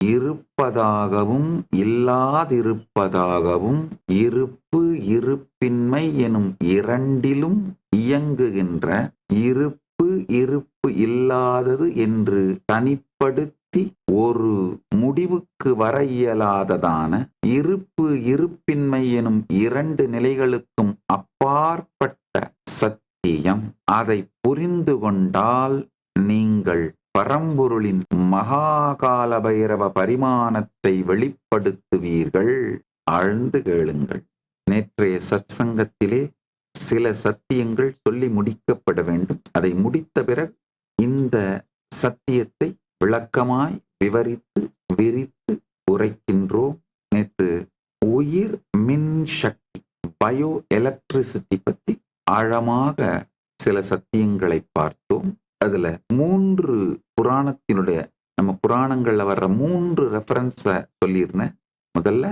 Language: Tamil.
இருப்பதாகவும் இல்லாதிருப்பதாகவும் இருப்பு இருப்பின்மை எனும் இரண்டிலும் இயங்குகின்ற இருப்பு இருப்பு இல்லாதது என்று தனிப்படுத்தி ஒரு முடிவுக்கு வர இயலாததான இருப்பு இருப்பின்மை எனும் இரண்டு நிலைகளுக்கும் அப்பாற்பட்ட சத்தியம். அதை புரிந்து கொண்டால் நீங்கள் பரம்பொருளின் மகாகால பைரவ பரிமாணத்தை வெளிப்படுத்துவீர்கள். ஆழ்ந்து கேளுங்கள். நேற்றைய சத்சங்கத்திலே சில சத்தியங்கள் சொல்லி முடிக்கப்பட வேண்டும். அதை முடித்த பிறகு இந்த சத்தியத்தை விளக்கமாய் விவரித்து விரித்து உரைக்கின்றோம். நேற்று உயிர் மின் சக்தி பயோ எலக்ட்ரிசிட்டி பற்றி ஆழமாக சில சத்தியங்களை பார்த்தோம். அதுல 3 புராணத்தினுடைய நம்ம புராணங்கள்ல வர்ற 3 ரெஃபரன்ஸ சொல்லியிருந்தேன். முதல்ல